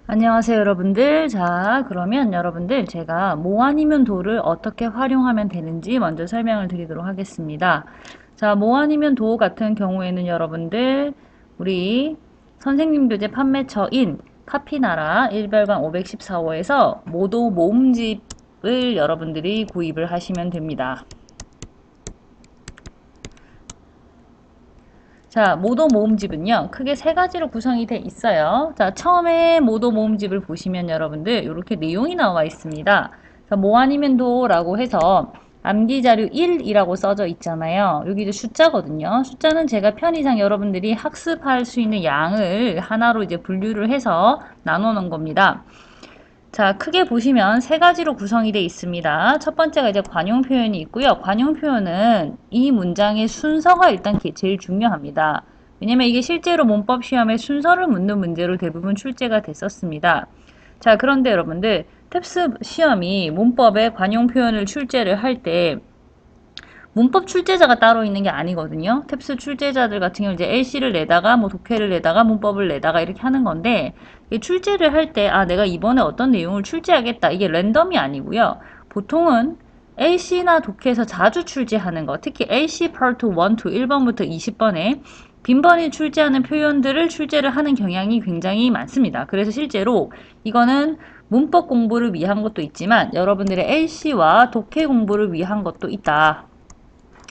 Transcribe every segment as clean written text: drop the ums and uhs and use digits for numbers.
안녕하세요, 여러분들. 자, 그러면 여러분들 제가 뭐 아니면 도를 어떻게 활용하면 되는지 먼저 설명을 드리도록 하겠습니다. 자, 뭐 아니면 도 같은 경우에는 여러분들 우리 선생님 교재 판매처인 카피나라 1별관 514호에서 모도 모음집을 여러분들이 구입을 하시면 됩니다. 자, 모도 모음집은요, 크게 세 가지로 구성이 돼 있어요. 자, 처음에 모도 모음집을 보시면 여러분들, 이렇게 내용이 나와 있습니다. 자, 뭐 아니면 도라고 해서 암기자료 1이라고 써져 있잖아요. 여기 이제 숫자거든요. 숫자는 제가 편의상 여러분들이 학습할 수 있는 양을 하나로 이제 분류를 해서 나눠 놓은 겁니다. 자, 크게 보시면 세 가지로 구성이 되어 있습니다. 첫 번째가 이제 관용 표현이 있고요. 관용 표현은 이 문장의 순서가 일단 제일 중요합니다. 왜냐면 이게 실제로 문법 시험에 순서를 묻는 문제로 대부분 출제가 됐었습니다. 자, 그런데 여러분들 탭스 시험이 문법의 관용 표현을 출제를 할때 문법 출제자가 따로 있는 게 아니거든요. 탭스 출제자들 같은 경우 이제 LC를 내다가 뭐 독해를 내다가 문법을 내다가 이렇게 하는 건데 출제를 할 때 내가 이번에 어떤 내용을 출제하겠다 이게 랜덤이 아니고요. 보통은 LC나 독해에서 자주 출제하는 거 특히 LC 파트 1, 2, 1번부터 20번에 빈번히 출제하는 표현들을 출제를 하는 경향이 굉장히 많습니다. 그래서 실제로 이거는 문법 공부를 위한 것도 있지만 여러분들의 LC와 독해 공부를 위한 것도 있다.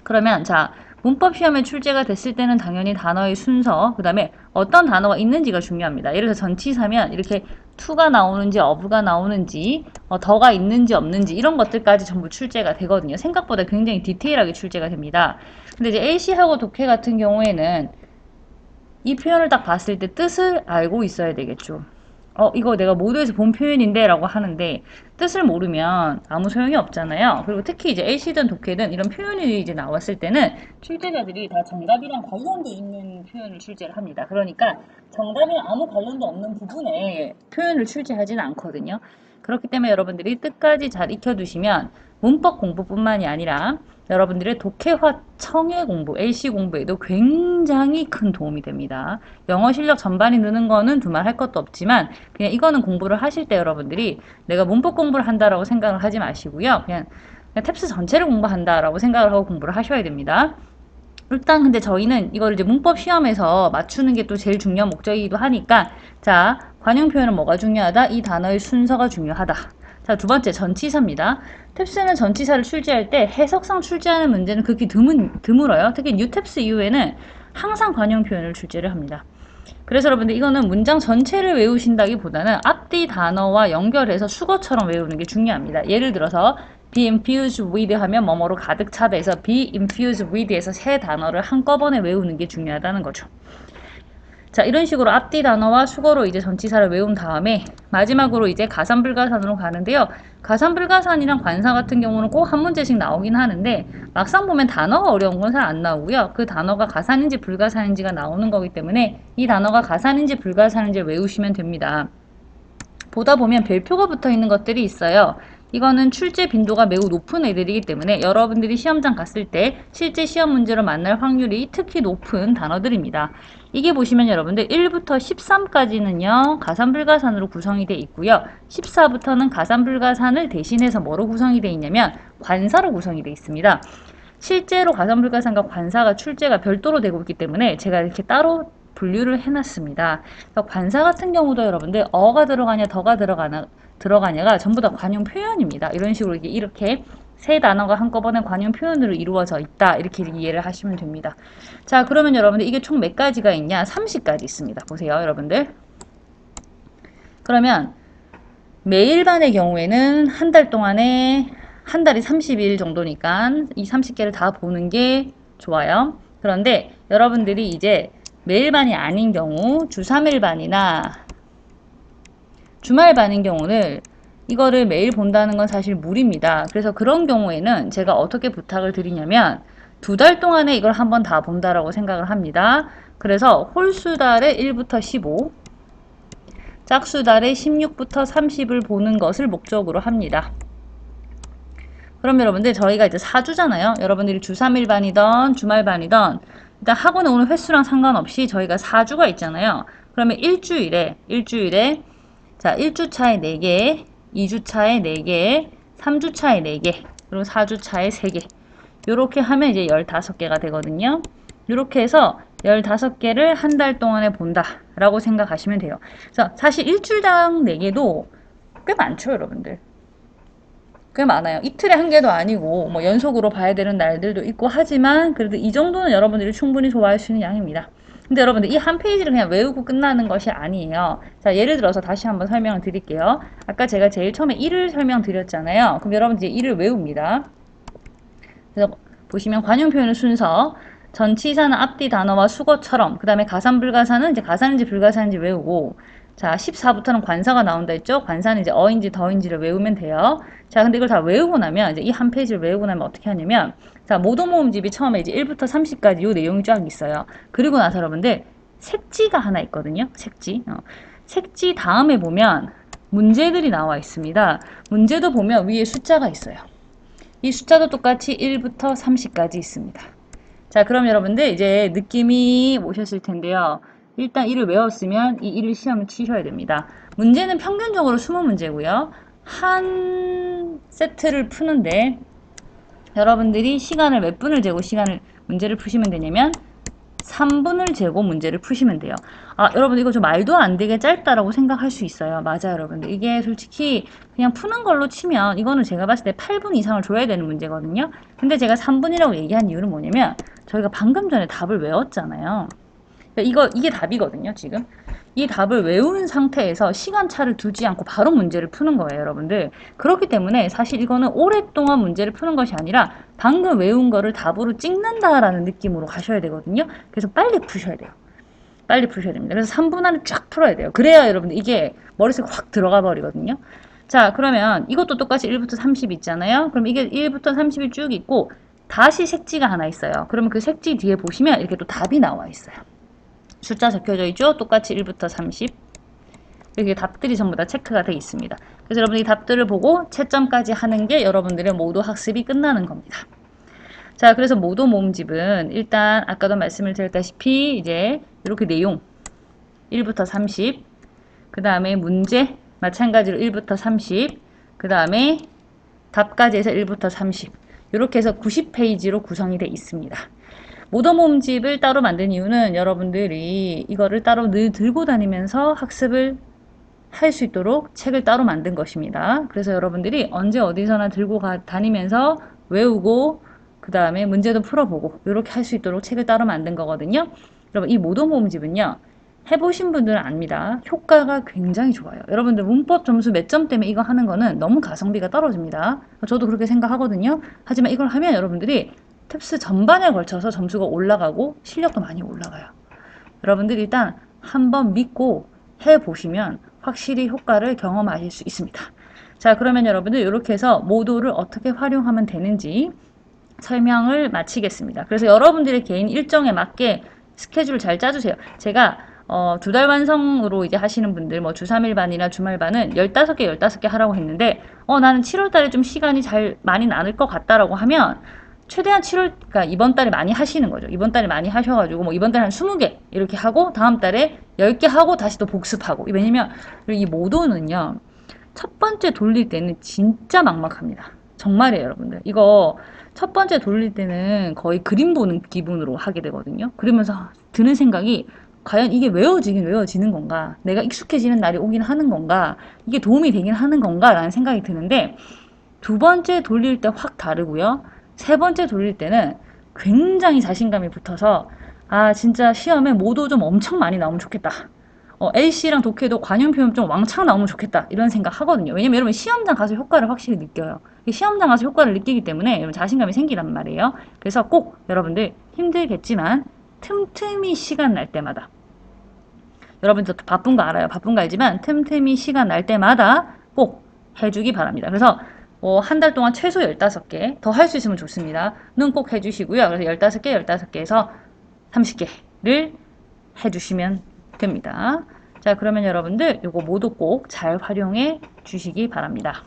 그러면 자, 문법 시험에 출제가 됐을 때는 당연히 단어의 순서, 그 다음에 어떤 단어가 있는지가 중요합니다. 예를 들어서 전치사면 이렇게 to가 나오는지 of가 나오는지 더가 있는지 없는지 이런 것들까지 전부 출제가 되거든요. 생각보다 굉장히 디테일하게 출제가 됩니다. 근데 이제 A시하고 독해 같은 경우에는 이 표현을 딱 봤을 때 뜻을 알고 있어야 되겠죠. 이거 내가 모두에서 본 표현인데 라고 하는데 뜻을 모르면 아무 소용이 없잖아요. 그리고 특히 이제 A시든 독해든 이런 표현이 이제 나왔을 때는 출제자들이 다 정답이랑 관련도 있는 표현을 출제를 합니다. 그러니까 정답이랑 아무 관련도 없는 부분에 표현을 출제하지는 않거든요. 그렇기 때문에 여러분들이 끝까지 잘 익혀두시면 문법 공부뿐만이 아니라 여러분들의 독해화 청해 공부, LC 공부에도 굉장히 큰 도움이 됩니다. 영어 실력 전반이 느는 거는 두말할 것도 없지만 그냥 이거는 공부를 하실 때 여러분들이 내가 문법 공부를 한다라고 생각을 하지 마시고요. 그냥 탭스 전체를 공부한다라고 생각을 하고 공부를 하셔야 됩니다. 일단 근데 저희는 이거를 이제 문법 시험에서 맞추는 게 또 제일 중요한 목적이기도 하니까 자, 관용 표현은 뭐가 중요하다? 이 단어의 순서가 중요하다. 자, 두 번째 전치사입니다. 탭스는 전치사를 출제할 때 해석상 출제하는 문제는 극히 드물어요. 특히 뉴탭스 이후에는 항상 관용 표현을 출제를 합니다. 그래서 여러분들 이거는 문장 전체를 외우신다기보다는 앞뒤 단어와 연결해서 수거처럼 외우는 게 중요합니다. 예를 들어서 be infused with 하면 뭐뭐로 가득 차다해서 be infused with에서 세 단어를 한꺼번에 외우는 게 중요하다는 거죠. 자, 이런 식으로 앞뒤 단어와 수거로 이제 전치사를 외운 다음에 마지막으로 이제 가산불가산으로 가는데요. 가산불가산이랑 관사 같은 경우는 꼭 한 문제씩 나오긴 하는데 막상 보면 단어가 어려운 건 잘 안 나오고요. 그 단어가 가산인지 불가산인지가 나오는 거기 때문에 이 단어가 가산인지 불가산인지 외우시면 됩니다. 보다 보면 별표가 붙어 있는 것들이 있어요. 이거는 출제 빈도가 매우 높은 애들이기 때문에 여러분들이 시험장 갔을 때 실제 시험 문제로 만날 확률이 특히 높은 단어들입니다. 이게 보시면 여러분들 1부터 13까지는요. 가산불가산으로 구성이 되어 있고요. 14부터는 가산불가산을 대신해서 뭐로 구성이 되어 있냐면 관사로 구성이 되어 있습니다. 실제로 가산불가산과 관사가 출제가 별도로 되고 있기 때문에 제가 이렇게 따로 분류를 해놨습니다. 관사 같은 경우도 여러분들 어가 들어가냐 더가 들어가냐가 전부 다 관용 표현입니다. 이런 식으로 이렇게 세 단어가 한꺼번에 관용 표현으로 이루어져 있다. 이렇게 이해를 하시면 됩니다. 자, 그러면 여러분들 이게 총 몇 가지가 있냐? 30가지 있습니다. 보세요, 여러분들. 그러면 매일 반의 경우에는 한 달 동안에 한 달이 30일 정도니까 이 30개를 다 보는 게 좋아요. 그런데 여러분들이 이제 매일 반이 아닌 경우 주 3일 반이나 주말 반인 경우는 이거를 매일 본다는 건 사실 무리입니다. 그래서 그런 경우에는 제가 어떻게 부탁을 드리냐면 2달 동안에 이걸 한번 다 본다라고 생각을 합니다. 그래서 홀수달에 1부터 15, 짝수달에 16부터 30을 보는 것을 목적으로 합니다. 그럼 여러분들 저희가 이제 4주잖아요. 여러분들이 주 3일 반이던 주말 반이던 일단 학원에 오는 횟수랑 상관없이 저희가 4주가 있잖아요. 그러면 일주일에 자, 1주차에 4개, 2주차에 4개, 3주차에 4개, 그리고 4주차에 3개. 요렇게 하면 이제 15개가 되거든요. 요렇게 해서 15개를 한 달 동안에 본다 라고 생각하시면 돼요. 자, 사실 일주일당 4개도 꽤 많죠, 여러분들. 꽤 많아요. 이틀에 한 개도 아니고 뭐 연속으로 봐야 되는 날들도 있고 하지만 그래도 이 정도는 여러분들이 충분히 좋아할 수 있는 양입니다. 근데 여러분들 이 한 페이지를 그냥 외우고 끝나는 것이 아니에요. 자, 예를 들어서 다시 한번 설명을 드릴게요. 아까 제가 제일 처음에 1을 설명드렸잖아요. 그럼 여러분들 이제 1을 외웁니다. 그래서 보시면 관용 표현의 순서, 전치사는 앞뒤 단어와 수거처럼, 그 다음에 가산 불가산은 이제 가산인지 불가산인지 외우고, 자, 14부터는 관사가 나온다 했죠? 관사는 이제 어인지 더인지를 외우면 돼요. 자, 근데 이걸 다 외우고 나면, 이제 이 한 페이지를 외우고 나면 어떻게 하냐면, 자, 모도 모음집이 처음에 이제 1부터 30까지 요 내용이 쫙 있어요. 그리고 나서 여러분들, 색지가 하나 있거든요. 색지. 색지 다음에 보면, 문제들이 나와 있습니다. 문제도 보면 위에 숫자가 있어요. 이 숫자도 똑같이 1부터 30까지 있습니다. 자, 그럼 여러분들 이제 느낌이 오셨을 텐데요. 일단 1을 외웠으면 이 1을 시험을 치셔야 됩니다. 문제는 평균적으로 20문제고요. 한 세트를 푸는데 여러분들이 시간을 몇 분을 재고 문제를 푸시면 되냐면 3분을 재고 문제를 푸시면 돼요. 아, 여러분 이거 좀 말도 안 되게 짧다라고 생각할 수 있어요. 맞아요, 여러분들. 이게 솔직히 그냥 푸는 걸로 치면 이거는 제가 봤을 때 8분 이상을 줘야 되는 문제거든요. 근데 제가 3분이라고 얘기한 이유는 뭐냐면 저희가 방금 전에 답을 외웠잖아요. 이게 답이거든요, 지금. 이 답을 외운 상태에서 시간차를 두지 않고 바로 문제를 푸는 거예요, 여러분들. 그렇기 때문에 사실 이거는 오랫동안 문제를 푸는 것이 아니라 방금 외운 거를 답으로 찍는다라는 느낌으로 가셔야 되거든요. 그래서 빨리 푸셔야 돼요. 빨리 푸셔야 됩니다. 그래서 3분 안에 쫙 풀어야 돼요. 그래야 여러분들 이게 머릿속에 확 들어가 버리거든요. 자, 그러면 이것도 똑같이 1부터 30 있잖아요. 그럼 이게 1부터 30이 쭉 있고 다시 색지가 하나 있어요. 그러면 그 색지 뒤에 보시면 이렇게 또 답이 나와 있어요. 숫자 적혀져 있죠? 똑같이 1부터 30. 이렇게 답들이 전부 다 체크가 되어 있습니다. 그래서 여러분들이 답들을 보고 채점까지 하는 게 여러분들의 모도 학습이 끝나는 겁니다. 자, 그래서 모도 모음집은 일단 아까도 말씀을 드렸다시피 이제 이렇게 내용 1부터 30, 그 다음에 문제 마찬가지로 1부터 30, 그 다음에 답까지 해서 1부터 30 이렇게 해서 90페이지로 구성이 되어 있습니다. 모도 모음집을 따로 만든 이유는 여러분들이 이거를 따로 늘 들고 다니면서 학습을 할 수 있도록 책을 따로 만든 것입니다. 그래서 여러분들이 언제 어디서나 들고 다니면서 외우고 그 다음에 문제도 풀어보고 이렇게 할 수 있도록 책을 따로 만든 거거든요. 여러분 이 모도 모음집은요. 해보신 분들은 압니다. 효과가 굉장히 좋아요. 여러분들 문법 점수 몇 점 때문에 이거 하는 거는 너무 가성비가 떨어집니다. 저도 그렇게 생각하거든요. 하지만 이걸 하면 여러분들이 탭스 전반에 걸쳐서 점수가 올라가고 실력도 많이 올라가요. 여러분들 일단 한번 믿고 해보시면 확실히 효과를 경험하실 수 있습니다. 자, 그러면 여러분들 이렇게 해서 모도를 어떻게 활용하면 되는지 설명을 마치겠습니다. 그래서 여러분들의 개인 일정에 맞게 스케줄을 잘 짜주세요. 제가 2달 완성으로 이제 하시는 분들, 뭐 주 3일반이나 주말반은 15개, 15개 하라고 했는데, 나는 7월달에 좀 시간이 많이 나눌 것 같다라고 하면, 최대한 그러니까 이번 달에 많이 하시는 거죠. 이번 달에 많이 하셔가지고, 뭐 이번 달에 한 20개 이렇게 하고, 다음 달에 10개 하고 다시 또 복습하고. 왜냐면, 이 모도는요, 첫 번째 돌릴 때는 진짜 막막합니다. 정말이에요, 여러분들. 이거 첫 번째 돌릴 때는 거의 그림 보는 기분으로 하게 되거든요. 그러면서 드는 생각이, 과연 이게 외워지는 건가? 내가 익숙해지는 날이 오긴 하는 건가? 이게 도움이 되긴 하는 건가? 라는 생각이 드는데, 두 번째 돌릴 때 확 다르고요. 세 번째 돌릴 때는 굉장히 자신감이 붙어서, 진짜 시험에 모도 좀 엄청 많이 나오면 좋겠다. LC랑 독해도 관용 표현 좀 왕창 나오면 좋겠다. 이런 생각 하거든요. 왜냐면 여러분 시험장 가서 효과를 확실히 느껴요. 시험장 가서 효과를 느끼기 때문에 여러분 자신감이 생기란 말이에요. 그래서 꼭 여러분들 힘들겠지만 틈틈이 시간 날 때마다 여러분들 바쁜 거 알아요. 바쁜 거 알지만 틈틈이 시간 날 때마다 꼭 해주기 바랍니다. 그래서 한 달 동안 최소 15개 더 할 수 있으면 좋습니다. 는 꼭 해주시고요. 그래서 15개, 15개에서 30개를 해주시면 됩니다. 자, 그러면 여러분들 요거 모두 꼭 잘 활용해 주시기 바랍니다.